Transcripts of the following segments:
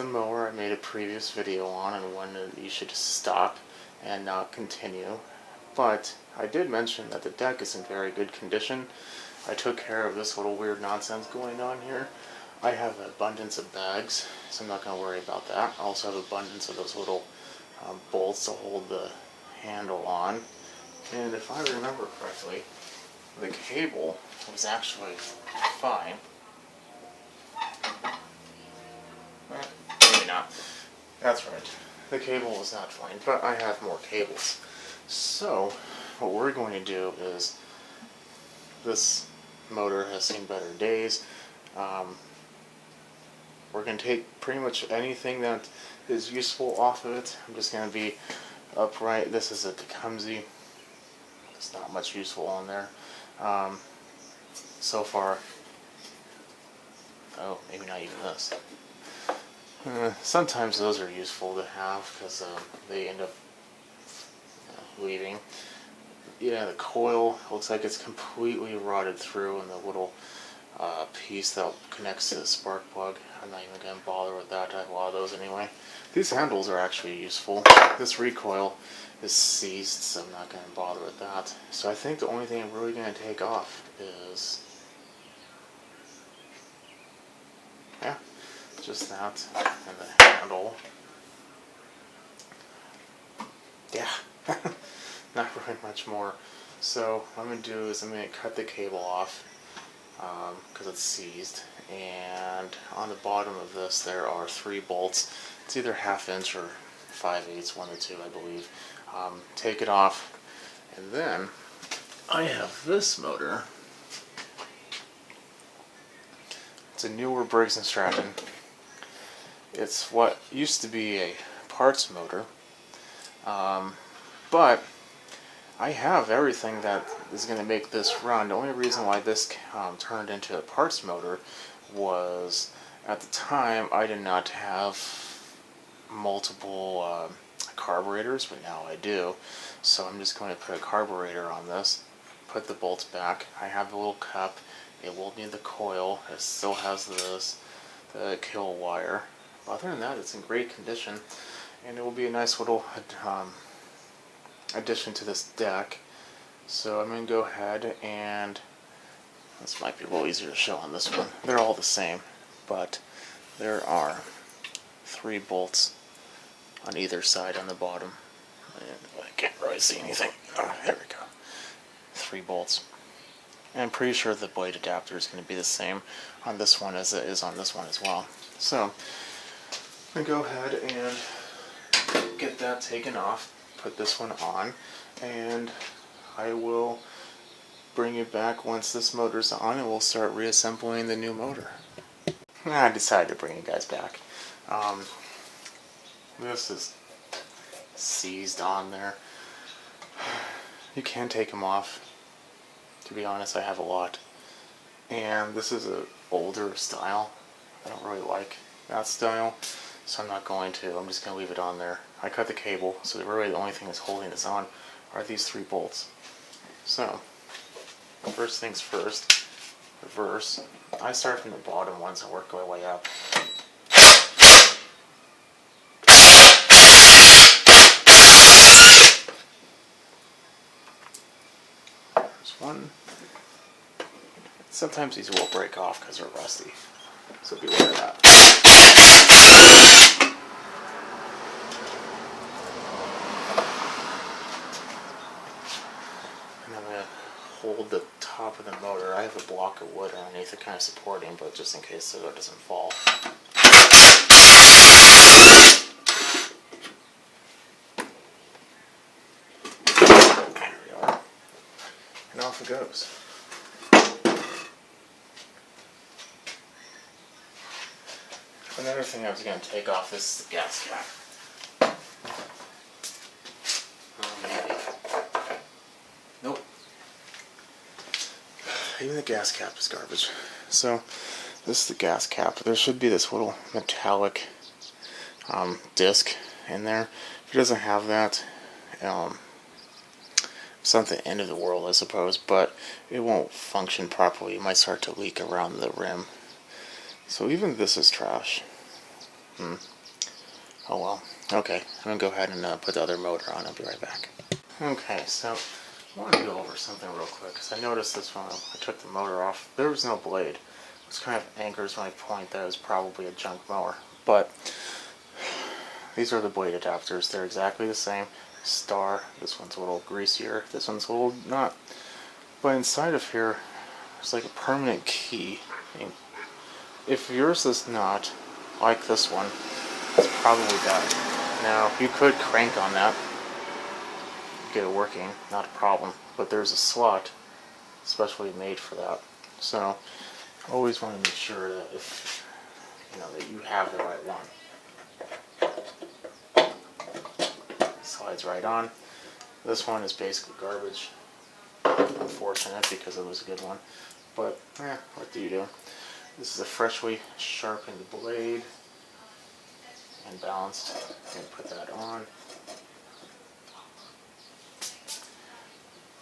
the mower I made a previous video on and one that you should stop and not continue. But I did mention that the deck is in very good condition. I took care of this little weird nonsense going on here. I have an abundance of bags, so I'm not going to worry about that. I also have abundance of those little bolts to hold the handle on. And if I remember correctly, the cable was actually fine. Maybe not. That's right. The cable was not fine, but I have more cables. So, what we're going to do is, this motor has seen better days. We're going to take pretty much anything that is useful off of it. I'm just going to be upright. This is a Tecumseh. There's not much useful on there. So far. Oh, maybe not even this. Sometimes those are useful to have because they end up leaving. Yeah, the coil looks like it's completely rotted through, and the little piece that connects to the spark plug, I'm not even going to bother with that. I have a lot of those anyway. These handles are actually useful. This recoil is seized, so I'm not going to bother with that. So I think the only thing I'm really going to take off is, yeah, just that and the handle. Yeah, not really much more. So what I'm going to do is I'm going to cut the cable off because it's seized, and on the bottom of this there are 3 bolts. It's either 1/2 inch or 5/8, one of the two I believe. Take it off, and then I have this motor. It's a newer Briggs & Stratton. It's what used to be a parts motor, but I have everything that is going to make this run. The only reason why this turned into a parts motor was, at the time, I did not have multiple carburetors, but now I do. So I'm just going to put a carburetor on this, put the bolts back. I have a little cup. It will need the coil. It still has the kill wire. But other than that, it's in great condition, and it will be a nice little addition to this deck. So I'm going to go ahead and, this might be a little easier to show on this one. They're all the same, but there are 3 bolts on either side on the bottom. And I can't really see anything. Oh, there we go. 3 bolts. And I'm pretty sure the blade adapter is going to be the same on this one as it is on this one as well. So I'm going to go ahead and get that taken off, put this one on, and I will bring you back once this motor's on, and we'll start reassembling the new motor. I decided to bring you guys back. This is seized on there. You can take them off. To be honest, I have a lot. And this is an older style. I don't really like that style, so I'm not going to. I'm just going to leave it on there. I cut the cable, so really the only thing that's holding this on are these 3 bolts. So, first things first, reverse. I start from the bottom ones and work my way up. There's one. Sometimes these will break off because they're rusty, so beware of that. And I'm going to hold the top of the motor. I have a block of wood underneath it kind of supporting, but just in case so it doesn't fall. There we are. And off it goes. Another thing I was going to take off, this is the gas cap. Maybe. Nope. Even the gas cap is garbage. So, this is the gas cap. There should be this little metallic disc in there. If it doesn't have that, it's not the end of the world, I suppose, but it won't function properly. It might start to leak around the rim. So even this is trash. Oh well. Okay, I'm gonna go ahead and put the other motor on. I'll be right back. Okay, so I want to go over something real quick because I noticed this when I took the motor off. There was no blade, which kind of anchors my point that it was probably a junk mower. But these are the blade adapters. They're exactly the same. Star. This one's a little greasier. This one's a little not. But inside of here, there's like a permanent key. And if yours is not like this one, it's probably bad. Now, you could crank on that, get it working, not a problem. But there's a slot especially made for that. So, always want to make sure that if that you have the right one. Slides right on. This one is basically garbage. Unfortunate because it was a good one. But, what do you do? This is a freshly sharpened blade. And balanced. And put that on.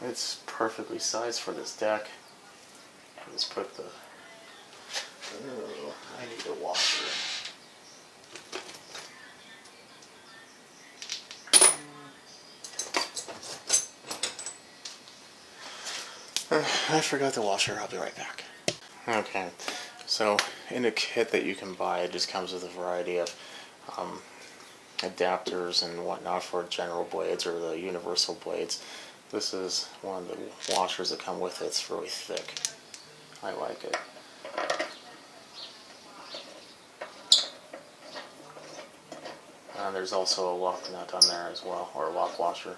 It's perfectly sized for this deck. Just put the... Oh, I need a washer. I forgot the washer. I'll be right back. Okay, so in a kit that you can buy, it just comes with a variety of adapters and whatnot for general blades or the universal blades. This is one of the washers that come with it. It's really thick. I like it. And there's also a lock nut on there as well, or a lock washer.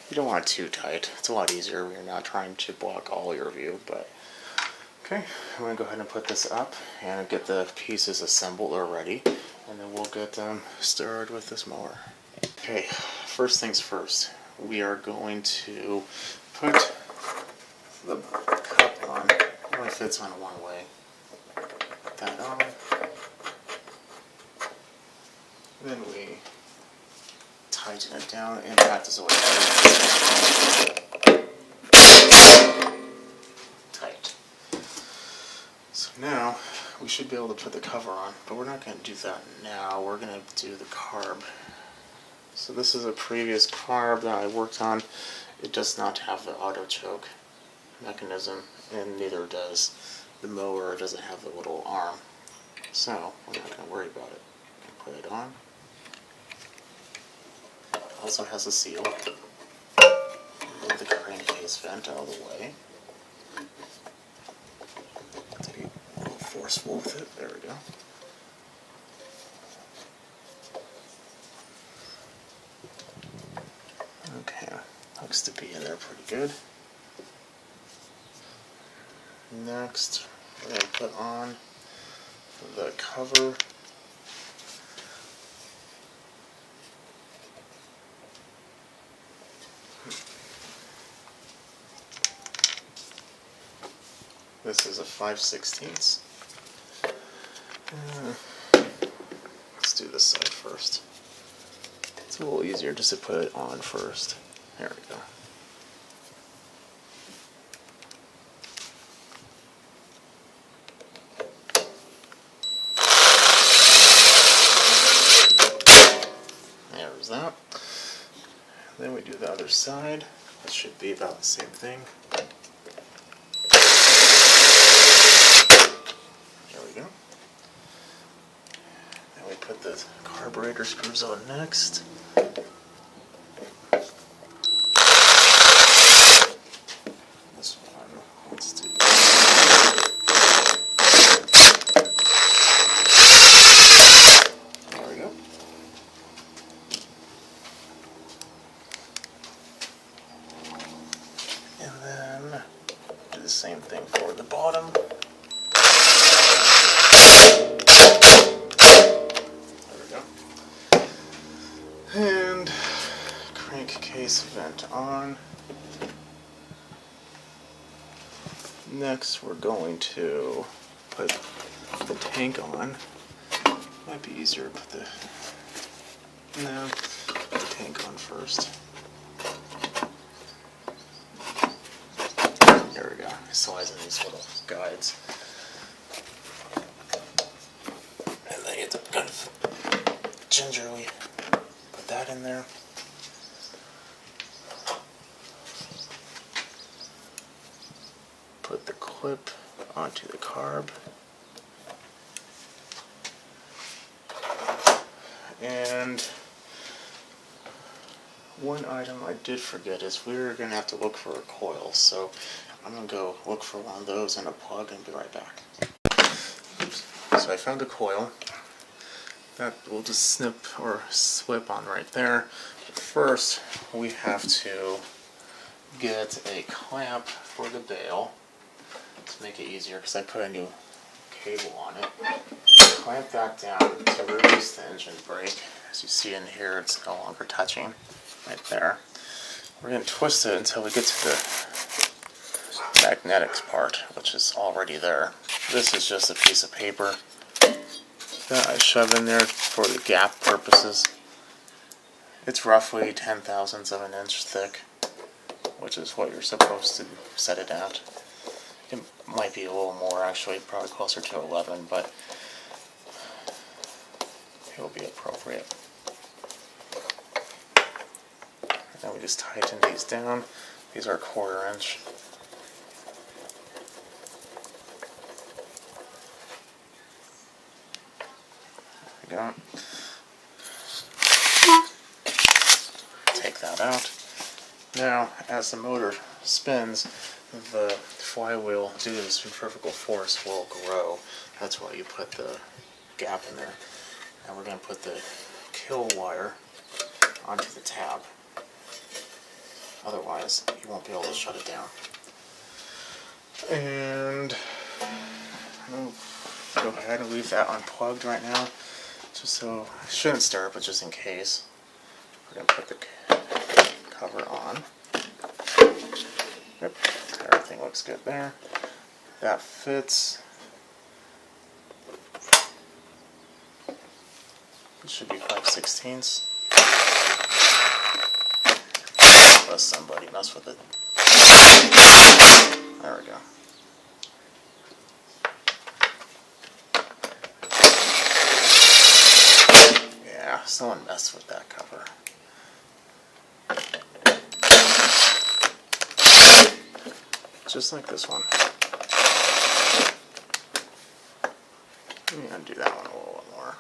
You don't want it too tight. It's a lot easier when you're not trying to block all your view, but okay, I'm going to go ahead and put this up and get the pieces assembled or ready, and then we'll get started with this mower. Okay, first things first, we are going to put the cup on. It only fits on one way. Put that on. Then we tighten it down, and that is always tight. So now we should be able to put the cover on, but we're not going to do that now. We're going to do the carb. So this is a previous carb that I worked on. It does not have the auto choke mechanism, and neither does the mower. It doesn't have the little arm. So we're not going to worry about it. Put it on. Also has a seal. Move the crankcase vent out of the way. To be a little forceful with it. There we go. Okay, looks to be in there pretty good. Next, we're going to put on the cover. This is a 5/16. Let's do this side first. It's a little easier just to put it on first. There we go. There's that. Then we do the other side. That should be about the same thing. There we go. Then we put the carburetor screws on next. This one, let's do there we go. And then do the same thing for the bottom. There we go. And crankcase vent on. Next we're going to put the tank on. Might be easier to put the... No, put the tank on first. There we go. Slides in these little guides. And then you have to kind of gingerly put that in there. Put the clip onto the carb. And one item I did forget is we're going to have to look for a coil, so I'm going to go look for one of those and a plug and be right back. Oops. So I found a coil that will just snip or slip on right there. But first we have to get a clamp for the bail to make it easier, because I put a new cable on it. Clamp that down to release the engine brake. As you see in here, it's no longer touching right there. We're going to twist it until we get to the magnetics part, which is already there. This is just a piece of paper that I shove in there for the gap purposes. It's roughly 0.010 of an inch thick, which is what you're supposed to set it at. It might be a little more, actually, probably closer to 11, but it will be appropriate. And then we just tighten these down. These are 1/4 inch. There we go. Take that out. Now, as the motor spins, the flywheel, due to the centrifugal force, will grow. That's why you put the gap in there. Now we're going to put the kill wire onto the tab. Otherwise, you won't be able to shut it down. And I'm going to go ahead and leave that unplugged right now, just so I shouldn't stir it, but just in case. We're going to put the cover on. Yep, everything looks good there. That fits. It should be 5/16. Unless somebody mess with it. There we go. Yeah, someone messed with that cover. Just like this one. Let me undo that one a little bit more.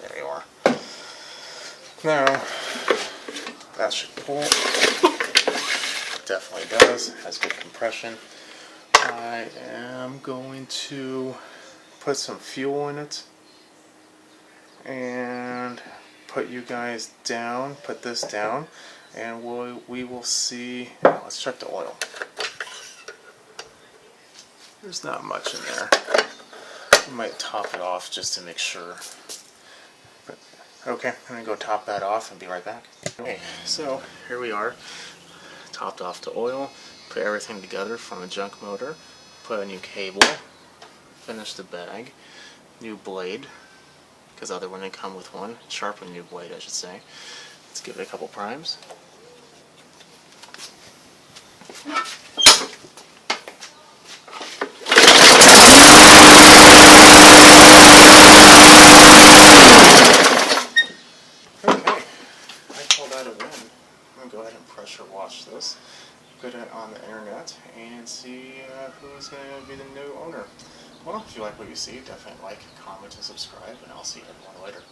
There you are. Now, that should pull. It definitely does. Has good compression. I am going to put some fuel in it and put you guys down, put this down, and we will see. Let's check the oil. There's not much in there. I might top it off just to make sure. But, okay, I'm going to go top that off and be right back. Okay, so here we are. Topped off the oil, put everything together from a junk motor, put a new cable, finish the bag, new blade, because other one didn't come with one, sharpened new blade I should say. Let's give it a couple primes. Okay, I call that a win. I'm going to go ahead and pressure wash this, put it on the internet, and see who's going to be the new owner. Well, if you like what you see, definitely like, comment, and subscribe, and I'll see everyone later.